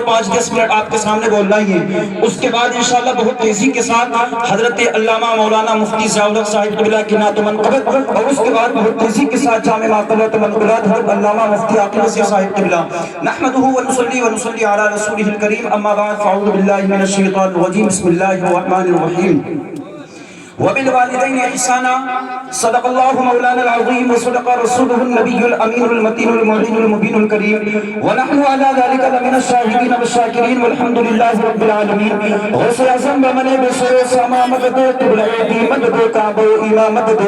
5-10 minute آپ کے سامنے بولنا ہی ہے. اس کے بعد انشاءاللہ بہت تیزی کے ساتھ حضرت علامہ مولانا مفتی ضیاء الحق صاحب قبلہ کی نعت و منقبت، اور اس کے بعد بہت تیزی کے ساتھ جامع ماقبلۃ و منقولات حضرت علامہ مفتی عاقل نصیر صاحب قبلہ. نحمده ونصلي على رسوله الكريم. اما بعد فاعوذ بالله من الشیطان الرجیم. بسم اللہ الرحمن الرحیم. وبالوالدين احسانا صدق الله مولانا العظيم وصدق رسوله النبي الامين المتين المعين المبين الكريم ونحن على ذلك لمن الشاهدين والشاكرين والحمد لله رب العالمين. غوث اعظم بمن بسر سما مدد قبلہ دی مدد کعبہ امام مدد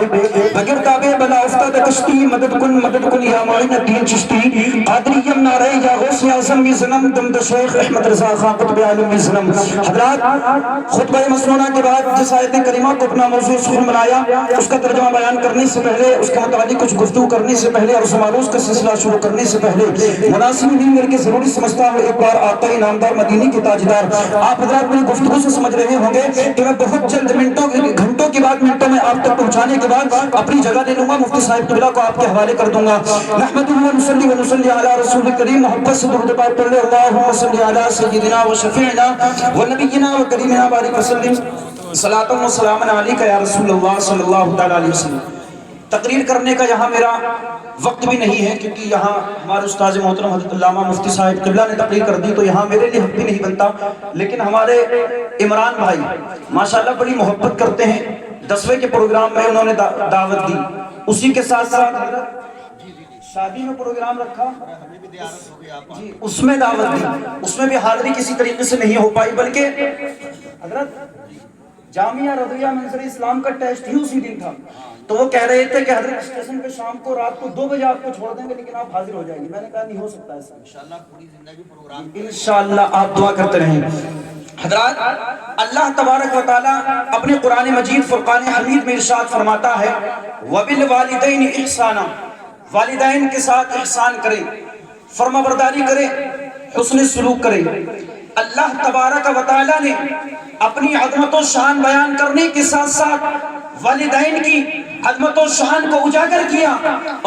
بغیر کعبہ بلا افتاد کشتی مدد کن یا معین الدین چشتی قادریم نعرہ یا غوث اعظم زنم دم شیخ احمد رضا خان قطب عالم زنم. حضرات خطبہ مسنونہ کے بعد جس آیت کریمہ کو موضوع سخن بنایا اس کا ترجمہ بیان کرنے سے پہلے، اس کے متعلق کچھ گفتگو کرنے سے پہلے اور اس معروض کا سلسلہ شروع کرنے سے پہلے مناسب دین کر کے ضروری سمجھتا ہوں ایک بار آقا نامدار مدینی کے تاجدار آپ حضرات میری گفتگو سے سمجھ رہے ہوں گے کہ میں بہت جلد گھنٹوں کے بعد منٹوں میں آپ تک پہنچانے کے بعد اپنی جگہ لے لوں گا، مفتی صاحب قبلہ کو آپ کے حوالے کر دوں گا. نحمدہ ونصلی علی رسول الکریم. محبت سے درود پاک پڑھ لے. اللہم صلی علی سیدنا و شفیعنا و نبینا و کریمنا بارک وسلم. صلاۃ و سلام علیک یا رسول اللہ صلی اللہ تعالی علیہ وسلم. تقریر کرنے کا یہاں میرا وقت بھی نہیں ہے کیونکہ یہاں ہمارے استاذ محترم حضرت علامہ مفتی صاحب قبلہ نے تقریر کر دی تو یہاں میرے لیے حق بھی نہیں بنتا. لیکن ہمارے عمران بھائی ماشاءاللہ بڑی محبت کرتے ہیں. 10ویں کے پروگرام میں انہوں نے دعوت دی، اسی کے ساتھ ساتھ شادی میں پروگرام رکھا جی اس میں دعوت دی، اس میں بھی حاضری کسی طریقے سے نہیں ہو پائی بلکہ حضرت جامعہ رضویہ منظر اسلام کا ٹیسٹ ہی اسی دن تھا تو وہ کہہ رہے تھے کہ حضرت اسٹیشن پہ شام کو رات کو 2 بجے آپ کو چھوڑ دیں گے لیکن آپ حاضر ہو جائیں گے. میں نے کہا نہیں ہو سکتا ایسا. انشاءاللہ پوری زندگی پروگرام انشاءاللہ آپ دعا کرتے رہیں. حضرات اللہ تبارک و تعالی اپنے قرآن مجید فرقان حمید میں ارشاد فرماتا ہے وبالوالدین احسانا، والدین کے ساتھ احسان کرے، فرما برداری کرے، حسن سلوک کرے. اللہ تبارک و تعالی نے اپنی عظمت و شان بیان کرنے کے ساتھ ساتھ والدین کی عظمت و شان کو اجاگر کیا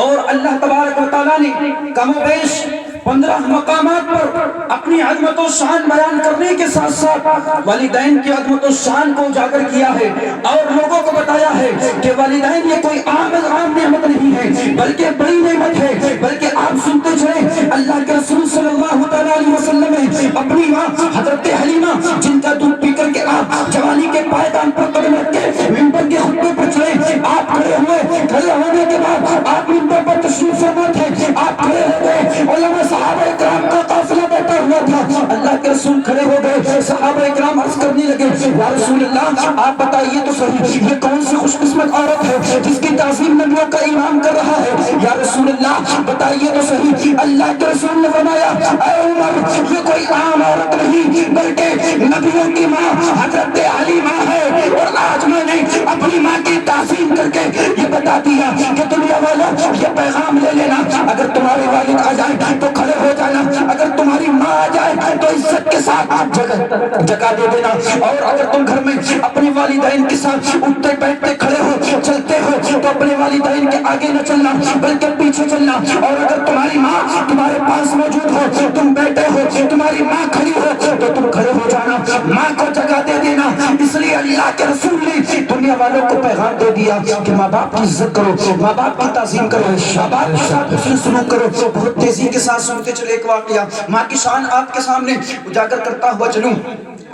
اور اللہ تبارک و تعالی نے کم و بیش 15 مقامات پر اپنی عظمت و شان بیان کرنے کے ساتھ ساتھ والدین کی عظمت و شان کو اجاگر کیا ہے اور لوگوں کو بتایا ہے کہ والدین یہ کوئی عام نعمت نہیں ہے بلکہ بڑی نعمت ہے. بلکہ آپ سنتے چلیں اللہ کے رسول صلی اللہ علیہ وسلم نے اپنی ماں حضرت حلیمہ جن کا دودھ پی کر کے آپ جوانی کے پائیدان پر قدم رکھ کے منبر کے خطبے پر چلے، آپ کھڑے ہونے کے بعد آپ منبر پر تشریف فرما تھے، آپ کھڑے ہو گئے، علماء صحابہ اکرام کا قافلہ بیٹھا ہوا تھا، اللہ کے رسول کھڑے ہو گئے، صحابہ اکرام عرض کرنے لگے یا رسول اللہ آپ بتائیے تو صحیح یہ کون سی خوش قسمت عورت ہے جس کی تعظیم نبیوں کا امام کر رہا ہے، یا رسول اللہ بتائیے تو صحیح. اللہ کے رسول نے فرمایا اے عمر یہ کوئی عام عورت نہیں بلکہ نبیوں کی ماں حضرت حلیمہ ہے. اور آج میں نے اپنی ماں کی تعظیم کر کے یہ بتا دیا کہ دنیا والوں یہ پیغام لے لینا، اگر تمہارے والد آ جائیں تو کھڑے ہو جانا، اگر تمہاری ماں آ جائے تو عزت کے ساتھ جگہ دے دینا، اور اگر تم گھر میں اپنی والدین کے ساتھ اٹھتے بیٹھتے کھڑے ہو چلتے ہو تو اپنے والدین کے آگے نہ چلنا بلکہ پیچھے چلنا. اور اگر تمہاری ماں تمہارے پاس موجود ہو، تم بیٹھے ہو، تمہاری ماں کھڑی ہو تو تم کھڑے ہو جانا، ماں کو جگہ دے دینا. اس لیے اللہ کے رسول نے دنیا والوں کو پیغام دے دیا کہ ماں باپ کی عزت کرو، ماں باپ کی تعظیم کرو، ماں باپ کے ساتھ حسن سلوک کرو. بہت تیزی کے ساتھ سنتے چلے ایک واقعہ ماں کی شان آپ کے سامنے اجاگر کرتا ہوا چلوں.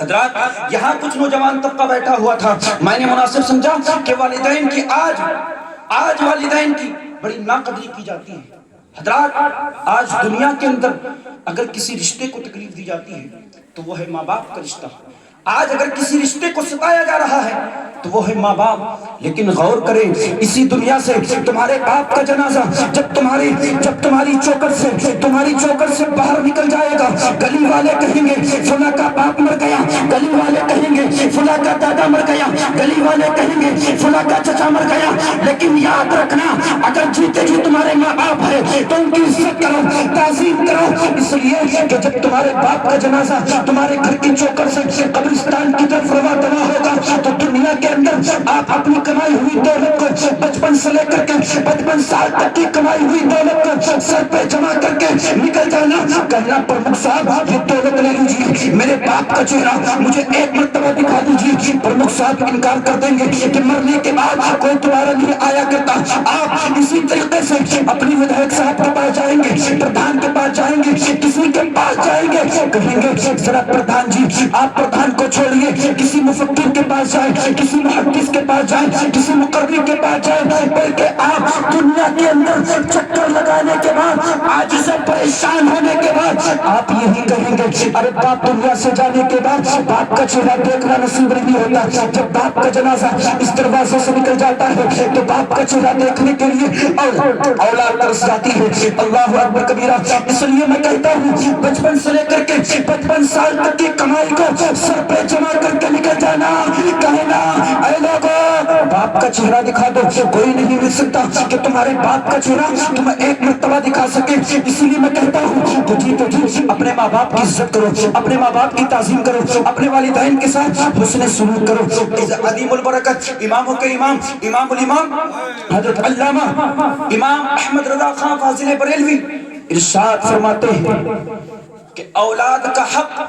حضرات یہاں کچھ نوجوان طبقہ بیٹھا ہوا تھا، میں نے مناسب سمجھا کہ والدین کی آج والدین کی بڑی ناقدری کی جاتی ہے. حضرات آج دنیا کے اندر اگر کسی رشتے کو تکلیف دی جاتی ہے تو وہ ہے ماں باپ کا رشتہ. آج اگر کسی رشتے کو ستایا جا رہا ہے تو وہ ہے ماں باپ. لیکن غور کریں اسی دنیا سے تمہارے باپ کا جنازہ جب تمہاری چوکٹ سے باہر نکل جائے گا، گلی والے کہیں گے فلاں کا باپ مر گیا، گلی والے کہیں گے گے فلاں کا دادا مر گیا، گلی والے کہیں گے فلاں کا چچا مر گیا، لیکن یاد رکھنا اگر جیتے جی تمہارے ماں باپ ہے تو ان کی عزت کرو، تعظیم کرو، اس لیے کہ جب تمہارے باپ کا جنازہ تمہارے گھر کی چوکر سے قبرستان کی طرف روا دوا ہوگا تو دنیا کے اندر آپ اپنی کمائی ہوئی دولت کو بچپن سے لے کر کے 55 سال تک کی کمائی ہوئی دولت کو سر پہ جمع کر کے نکل جانا، کہنا پرمکھ صاحب یہ دولت لے لیجیے، میرے باپ کا چہرہ مجھے ایک مرتبہ دکھا دیجیے۔ پرمکھ صاحب انکار کر دیں گے کہ مرنے کے بعد کوئی دوبارہ نہیں آیا کرتا۔ آپ اسی طریقے سے اپنی ودھائک صاحب کے پاس جائیں گے، پردھان کے پاس جائیں گے، کسی کے پاس جائیں گے، کہیں گے ذرا پردھان جی آپ پردھان کو چھوڑیے، کسی مفکر کے پاس جائیں، کسی محدث کے پاس جائیں، کسی مقرری کے پاس جائیں، بلکہ آپ دنیا کے اندر چکر لگانے کے بعد آج سے پریشان ہونے کے بعد آپ یہی کہیں گے ارے باپ دنیا سے جانے کے بعد باپ کا چہرہ دیکھنا نصیب نہیں ہوتا، جب باپ کا جنازہ اس دروازے سے نکل جاتا ہے تو باپ کا چہرہ دیکھنے کے لیے اولاد ترس جاتی ہے۔ اللہ اکبر کبیرہ۔ اس لیے میں کہتا ہوں بچپن سے لے کر کے 55 سال تک کی کمائی کو سر پہ جمع کر کے نکل جانا، کہنا اے لوگوں باپ کا چہرہ دکھا دو، کوئی نہیں مل سکتا کہ تمہارے باپ کا چہرہ تمہیں ایک مرتبہ دکھا سکے۔ اسی لیے میں کہتا ہوں تو جی اپنے ماں باپ کی عزت کرو، اپنے ماں باپ کی تعظیم کرو، اپنے والدین کے ساتھ حسن سلوک کرو۔ عظیم البرکت اماموں کے امام امام الامام حضرت علامہ امام احمد رضا خان فاضل بریلوی ارشاد فرماتے ہیں کہ اولاد کا حق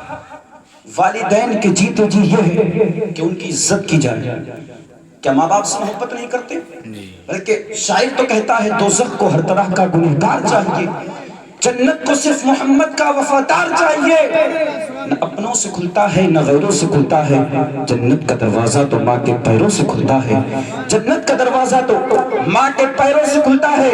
والدین کے جیتے جی یہ ہے کہ ان کی عزت کی جائے۔ کیا ماں باپ سے محبت نہیں کرتے؟ بلکہ شاعر تو کہتا ہے دوزخ کو ہر طرح کا گنہگار چاہیے، جنت کو صرف محمد کا وفادار چاہیے۔ نہ اپنوں سے کھلتا ہے نہ غیروں سے کھلتا ہے، جنت کا دروازہ تو ماں کے پیروں سے کھلتا ہے، جنت کا دروازہ تو ماں کے پیروں سے کھلتا ہے۔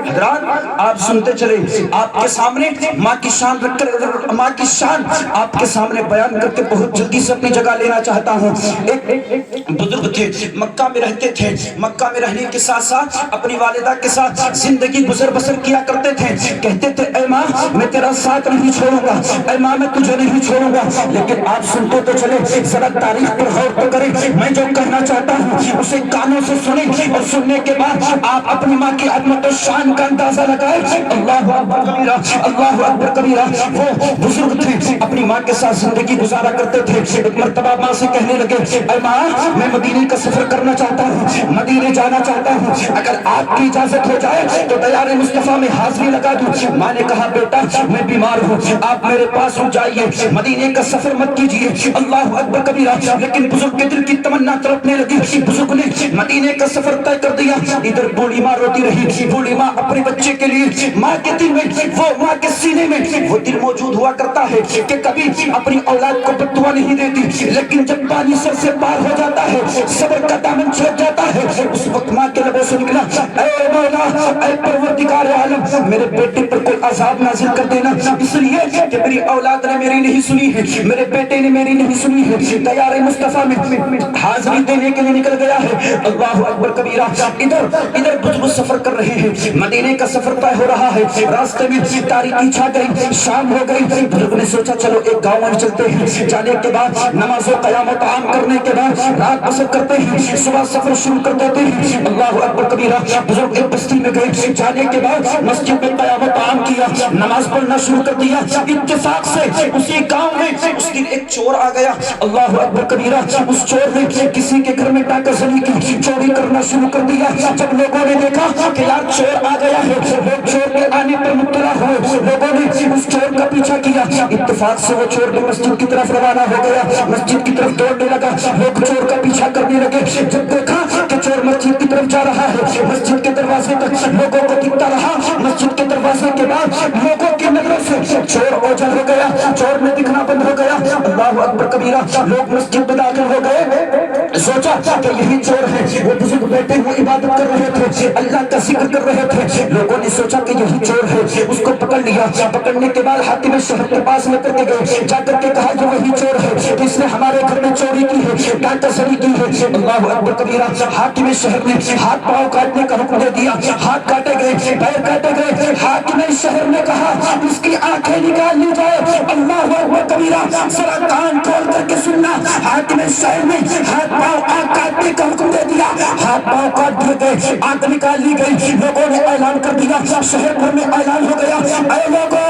حضرات آپ سنتے چلے، آپ کے سامنے ماں کی شان رکھ کر ماں کی شان آپ کے سامنے بیان کر کے بہت جلدی سے اپنی جگہ لینا چاہتا ہوں۔ ایک بزرگ تھے، مکہ میں رہتے تھے، مکہ میں رہنے کے ساتھ ساتھ اپنی والدہ کے ساتھ زندگی گزر بسر کیا کرتے تھے۔ کہتے تھے اے ماں میں تیرا ساتھ نہیں چھوڑوں گا، اے ماں میں تجھے نہیں چھوڑوں گا، لیکن آپ سنتے تو چلے، ذرا تاریخ پر غور تو کریں، میں جو کہنا چاہتا ہوں اسے کانوں سے سنیں اور سننے کے بعد آپ اپنی ماں کی عظمت و شان کا اندازہ لگائیں۔ اللہ اکبر کبیرہ، اللہ اکبر کبیرہ۔ وہ بزرگ تھے، اپنی ماں کے ساتھ زندگی گزارا کرتے تھے۔ ایک مرتبہ ماں سے کہنے لگے اے ماں میں مدینے کا سفر کرنا چاہتا ہوں، مدینے جانا چاہتا ہوں، اگر آپ کی اجازت ہو جائے تو دیار مصطفیٰ میں حاضری لگا دوں۔ ماں نے کہا بیٹا میں بیمار ہوں، آپ میرے پاس رک جائیے، مدینے کا سفر مت کیجیے۔ اللہ اکبر کبیرہ۔ لیکن بزرگ کے دل کی تمنا تڑپنے لگی، بزرگ نے مدینے کا سفر طے کر دیا۔ ادھر بوڑھی ماں روتی رہی، بوڑھی ماں اپنے بچے کے لیے ماں کے دل میں وہ ماں کے سینے میں وہ دل موجود ہوا کرتا ہے کہ کبھی اپنی اولاد کو بد دعا نہیں دیتی، لیکن جب پانی سر سے پار ہو جاتا ہے، صبر کا دامن چھوٹ جاتا ہے، اس وقت ماں کے لبوں سے نکلا اے مولا اے پروردگار عالم میرے بیٹے پر کوئی عذاب نازل کر دینا، اس لیے کہ میری اولاد نے میری نہیں سنی ہے، میرے بیٹے نے میری نہیں سنی ہے۔ دیار مصطفیٰ میں حاضری دینے کے لیے نکل گیا ہے۔ اللہ اکبر کبیرہ۔ ادھر بزرگ سفر کر رہے ہیں، مدینے کا سفر طے ہو رہا ہے، راستے میں تاریکی چھا گئی، شام ہو گئی، بزرگ نے سوچا چلو ایک گاؤں میں چلتے ہیں، جانے کے بعد نماز و قیام و طعام کرنے کے بعد رات بسر کرتے ہیں، صبح سفر شروع کر دیتے ہیں۔ اللہ اکبر کبیرہ۔ بزرگ ایک بستی میں گئے، جانے کے بعد مسجد میں قیام و طعام کیا، نماز پڑھنا شروع کر دیا۔ اتفاق سے اسی گاؤں میں اس دن ایک چور آ گیا۔ اللہ اکبر کبیرہ۔ اس چور نے کسی کے گھر میں ڈاکہ زنی کی چوری کرنا شروع کر دیا۔ جب لوگوں نے دیکھا کہ یار چور آ گیا ہے، لوگ چور کے آنے پر مطلع ہوئے، لوگوں نے اس چور کا پیچھا کیا۔ اتفاق سے وہ چور بھی مسجد کی طرف روانہ ہو گیا، مسجد کی طرف دوڑنے لگا، لوگ چور کا پیچھا کرنے لگے۔ جب دیکھا کہ چور مسجد کی طرف جا رہا ہے، مسجد کے دروازے تک لوگوں کو دکھتا رہا، مسجد کے دروازے کے بعد لوگوں کی نظروں سے چور اوجھل ہو گیا، چور میں دکھنا بند ہو گیا۔ اللہ اکبر کبیرہ۔ لوگ مسجد میں داخل ہو گئے، سوچا کہ یہی چور ہے۔ وہ بزرگ بیٹھے ہوئے عبادت کر رہے تھے، اللہ کا ذکر کر رہے تھے، لوگوں نے سوچا کہ یہی چور ہے، اس کو پکڑ لیا۔ پکڑنے کے بعد حاکم شہر کے پاس لے کر کے گئے، جا کر کے کہا کہ وہی چور ہے، اس نے ہمارے گھر میں چوری کی ہے، ڈاکہ زنی کی ہے۔ اللہ اکبر کبیرہ۔ حاکم شہر نے ہاتھ پاؤں کاٹنے کا حکم دے دیا، ہاتھ کاٹے گئے، پیر کاٹے گئے۔ حاکم شہر نے کہا اس کی آنکھیں نکال لی جائے۔ اللہ اکبر کبیرہ۔ کبیرہ ذرا کان کھول کر کے سننا، حاکم شہر نے ہاتھ پاؤں آگ کاٹنے کا حکم دے دیا، ہاتھ پاؤں کاٹ دیے گئے، آگ نکال لی گئی، لوگوں نے اعلان کر دیا، شہر بھر میں اعلان ہو گیا، اے لوگوں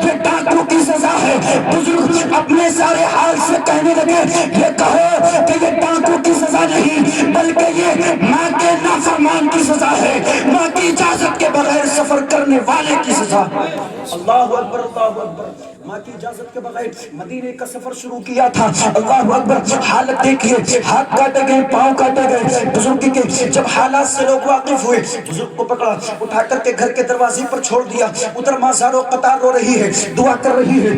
یہ ڈاکو کی سزا ہے۔ بزرگ اپنے سارے حال سے کہنے لگے، یہ کہو کہ یہ ڈاکو کی سزا نہیں بلکہ یہ ماں کے نافرمان کی سزا ہے، ماں کی اجازت کے بغیر سفر کرنے والے کی سزا ہے۔ اللہ اکبر اللہ اکبر۔ ماں کی اجازت کے بغیر مدینے کا سفر شروع کیا تھا، اللہ اکبر۔ حالت دیکھیے، ہاتھ کاٹے گئے، پاؤں کاٹے گئے، بزرگ کے جب حالات سے لوگ واقف ہوئے، بزرگ کو پکڑا، اٹھا کر کے گھر کے دروازے پر چھوڑ دیا، ادھر ماں زارو قطار رو رہی ہے، دعا کر رہی ہے،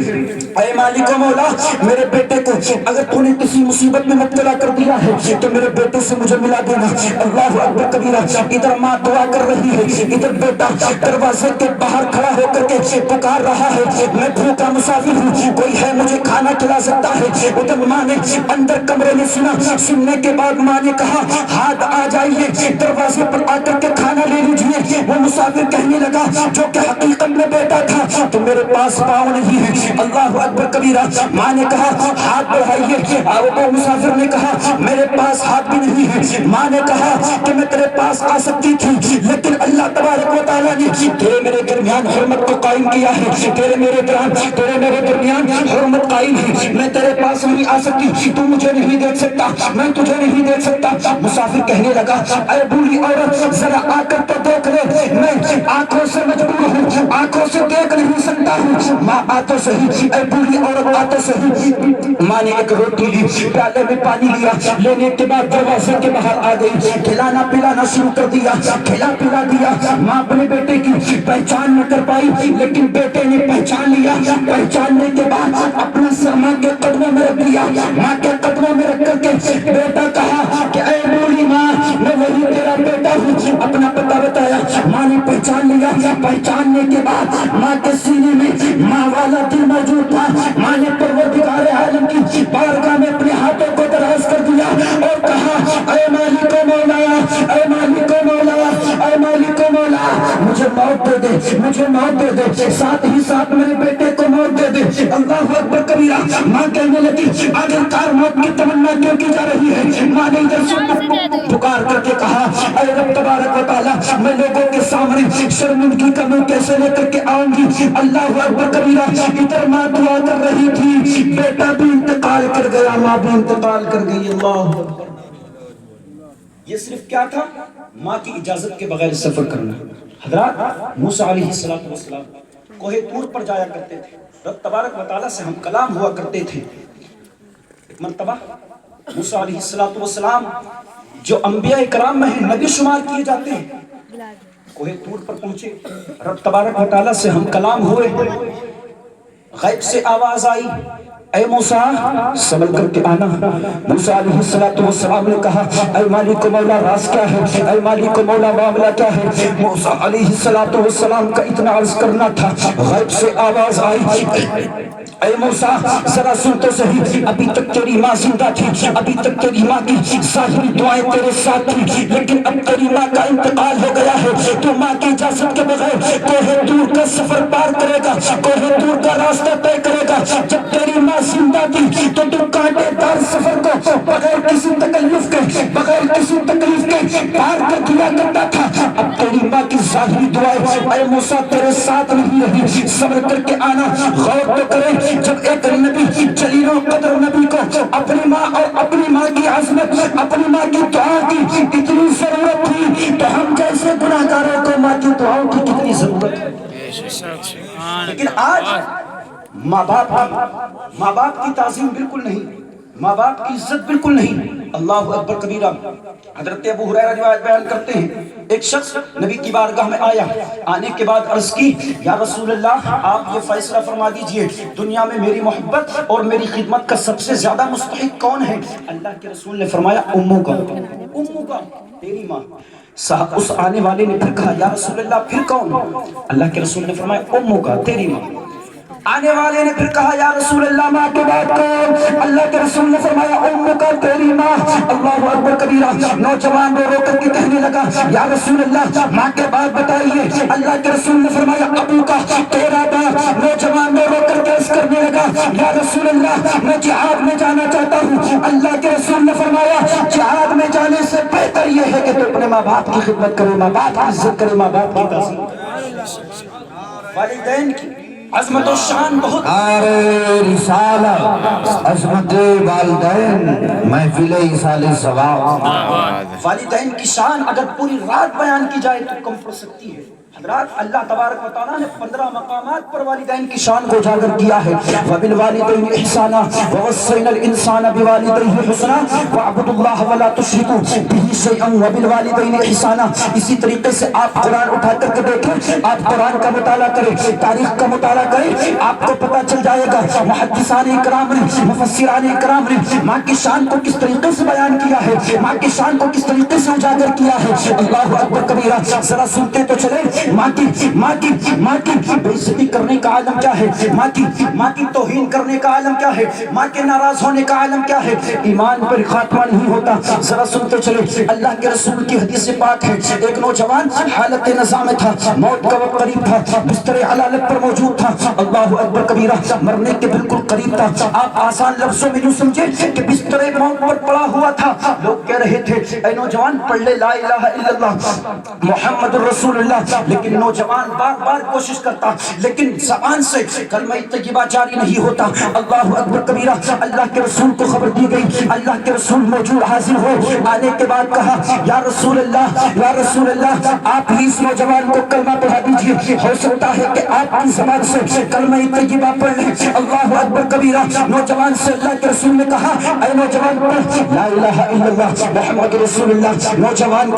اے مالک و مولا میرے بیٹے کو اگر تو نے کسی مصیبت میں مبتلا کر دیا ہے تو میرے بیٹے سے مجھے ملا دینا۔ اللہ اکبر کبیرہ۔ ادھر ماں دعا کر رہی ہے، ادھر بیٹا دروازے کے باہر کھڑا ہو کر کے پکار رہا ہے، میں بھوکا مسافر ہوں، کوئی ہے مجھے کھانا کھلا سکتا ہے؟ ادھر ماں نے اندر کمرے میں سنا، سننے کے بعد ماں نے کہا ہاتھ آ جائیے، دروازے پر آ کر کے کھانا لے لیجیے۔ وہ مسافر کہنے لگا جو کہ حقیقت میں بیٹا تھا تو میرے پاس پاؤں نہیں ہے۔ اللہ اکبر کبیرہ۔ ماں نے کہا ہاتھ بڑھائیے، وہ مسافر نے کہا میرے پاس ہاتھ بھی نہیں ہے۔ ماں نے کہا کہ میں تیرے پاس آ سکتی تھی لیکن اللہ تبارک و تعالیٰ نے تیرے میرے درمیان حرمت کو قائم کیا ہے، تیرے میرے درمیان حرمت قائم ہے، میں تیرے پاس نہیں آ سکتی، تو مجھے نہیں دیکھ سکتا، میں تجھے نہیں دیکھ سکتا۔ مسافر کہنے لگا اے بوڑھی عورت ذرا آ کر تو دیکھ لے، میں آنکھوں سے مجبور ہوں، آنکھوں سے دیکھ نہیں سکتا ہوں۔ ماں آ تو صحیح، اے بوڑھی عورت آ تو صحیح۔ ماں نے ایک روٹی لی، پیالے میں پانی لیا، لینے کے بعد دروازے کے باہر آ گئی، کھلانا پلانا شروع کر دیا، کھلا پلا دیا۔ ماں اپنے بیٹے کی پہچان نہ کر پائی لیکن بیٹے نے پہچان لیا، پہچاننے کے بعد اپنا سر ماں کے قدموں میں رکھ دیا، ماں کے قدموں میں رکھ کر کے بیٹا کہا کہ اے بوڑھی ماں میں وہی تیرا بیٹا ہوں، اپنا پتہ بتایا۔ ماں نے پہچان لیا، پہچاننے کے بعد ماں کے سینے میں ماں والا دل موجود تھا۔ ماں نے پروردگار عالم کی بارگاہ میں اپنے ہاتھوں کو دراز کر دیا اور کہا اے مالک و مولا، اے مالک و مولا، اے مالک و مولا مجھے موت دے دے، مجھے موت دے دے، ساتھ ہی ساتھ میرے بیٹے کو موت دے دے۔ اللہ اکبر کبیرہ۔ ماں کہنے لگی آخرکار موت کی تمنا کیوں کی جا رہی ہے؟ ماں نے ادھر سے پکار کر کے کہا اے رب تبارک و تعالیٰ میں لوگوں کے سامنے شرمندگی کا منہ کیسے لے کر کے آؤں گی؟ اللہ اکبر کبیرہ۔ ادھر ماں دعا کر رہی تھی، بیٹا بھی انتقال کر گیا، ماں بھی انتقال کر گئی۔ اللہ اکبر۔ یہ صرف کیا تھا؟ ماں کی اجازت کے بغیر سفر کرنا۔ حضرات موسیٰ علیہ السلام کوہ طور پر جایا کرتے تھے، رب تبارک و تعالیٰ سے ہم کلام ہوا کرتے تھے۔ ایک مرتبہ موسیٰ علیہ السلام جو انبیاء کرام میں ہیں، نبی شمار کیے جاتے ہیں، کوہ طور پر پہنچے، رب تبارک و تعالیٰ سے ہم کلام ہوئے، غیب سے آواز آئی اے موسیٰ سنبھل کر کے آنا۔ موسیٰ علیہ السلام نے کہا اے مالک و مولا راز کیا ہے؟ اے مالک و مولا معاملہ کیا ہے؟ موسیٰ علیہ السلام کا اتنا عرض کرنا تھا، غیب سے آواز آئی اے موسیٰ ذرا سن تو صحیح، ابھی تک تیری ماں زندہ تھی، ابھی تک تیری ماں کی ظاہری دعائیں تیرے ساتھ تھی، لیکن اب تیری ماں کا انتقال ہو گیا ہے، تو ماں کی اجازت کے بغیر کوہ طور کا سفر پار کرے گا، کوہ طور کا راستہ طے کرے گا۔ جب تیری ماں زندہ تھی تو کانٹے دار سفر کو بغیر کسی تکلف کے، بغیر کسی تکلیف کے پار کر دیا کرتا تھا۔ اب تیری ماں کی ظاہری دعائیں اے موسیٰ تیرے ساتھ نہیں رہی، صبر کر کے آنا۔ غور تو کرے جب ایک نبی جلیل و قدر نبی کو اپنی ماں اور اپنی ماں کی عظمت، اپنی ماں کی دعا کی اتنی ضرورت تھی تو ہم جیسے گناہگاروں کو ماں کی دعاؤں کی کتنی ضرورت ہے۔ لیکن آج ماں باپ کی تعظیم بالکل نہیں، ماں باپ کی عزت بالکل نہیں۔ اللہ اکبر کبیرہ۔ حضرت ابو ہریرہ روایت بیان کرتے ہیں ایک شخص نبی کی بارگاہ میں آیا، آنے کے بعد عرض کی یا رسول اللہ آپ یہ فیصلہ فرما دیجئے دنیا میں میری محبت اور میری خدمت کا سب سے زیادہ مستحق کون ہے؟ اللہ کے رسول نے فرمایا امو کا، امو کا، تیری ماں۔ اس آنے والے نے پھر کہا یا رسول اللہ پھر کون؟ اللہ کے رسول نے فرمایا امو کا، تیری ماں۔ آنے والے نے پھر کہا یا رسول اللہ ماں کے بعد کون؟ اللہ کے رسول نے فرمایا امک تیری ماں۔ اللہ اکبر کبیرہ۔ نوجوان رو رو کر کے کہنے لگا یا رسول اللہ ماں کے بعد بتائیے۔ اللہ کے رسول نے فرمایا ابو کا تیرا باپ۔ نوجوان رو رو کر کے عرض کرنے لگا یا رسول اللہ میں جہاد میں جانا چاہتا ہوں۔ اللہ کے رسول نے فرمایا جہاد میں جانے سے بہتر یہ ہے کہ تو اپنے ماں باپ کی خدمت کرے، ماں باپ کی عزت کرے، ماں باپ کی تعظیم کرے۔ والدین کی عظمت و شان بہت رسالہ عظمت والدین محفل ایصال ثواب۔ والدین کی شان اگر پوری رات بیان کی جائے تو کم پڑ سکتی ہے۔ حضرات اللہ تبارک و تعالیٰ نے 15 مقامات پر والدین کی شان کو اجاگر کیا ہے۔ وَبِالْوَالِدَيْنِ إِحْسَانًا وَوَصَّيْنَا الْإِنسَانَ بِوَالِدَيْهِ حُسْنًا وَاعْبُدُوا اللَّهَ وَلَا تُشْرِكُوا بِهِ شَيْئًا وَبِالْوَالِدَيْنِ إِحْسَانًا۔ اسی طریقے سے آپ قرآن اٹھا کر کے دیکھیں، آپ قرآن کا مطالعہ کریں، تاریخ کا مطالعہ کریں، آپ کو پتہ چل جائے گا محدثان اکرام نے، مفسران اکرام نے ماں کی شان کو کس طریقے سے بیان کیا ہے، ماں کی شان کو کس طریقے سے اجاگر کیا ہے۔ اللہ اکبر کبیرہ۔ ذرا سنتے تو چلے ماں کی بے عزتی کرنے کا عالم کیا ہے، ماں کی توہین کرنے کا عالم کیا ہے، ماں کے ناراض ہونے کا عالم کیا ہے۔ ایمان پر خاتمہ نہیں ہوتا۔ ذرا سنتے چلے اللہ کے رسول کی حدیث پاک ہے، ایک نوجوان حالت نزاع میں تھا، موت کا وقت قریب تھا، بستر علالت پر موجود تھا۔ اللہ اکبر کبیرہ۔ مرنے کے بالکل قریب تھا۔ آپ آسان لفظوں میں یوں سمجھے کہ بستر موت پر پڑا ہوا تھا۔ لوگ کہہ رہے تھے اے نوجوان پڑھ لے لا الہ الا اللہ محمد الرسول اللہ، لیکن نوجوان بار بار کوشش کرتا لیکن زبان سے کلمہ طیبہ جاری نہیں ہوتا۔ اللہ اکبر کبیرہ۔ اللہ کے رسول کو خبر دی گئی، اللہ کے رسول موجود حاضر ہو، آنے کے بعد کہا یا رسول اللہ آپ ہی اس نوجوان کو کلمہ پڑھا دیجئے، ہو سکتا ہے کہ آپ کی زبان سے کلمہ طیبہ پڑھ لیں۔ اللہ اکبر کبیرہ۔ نوجوان سے اللہ کے رسول نے کہا اے نوجوان پڑھ لا الہ الا اللہ محمد رسول اللہ۔ نوجوان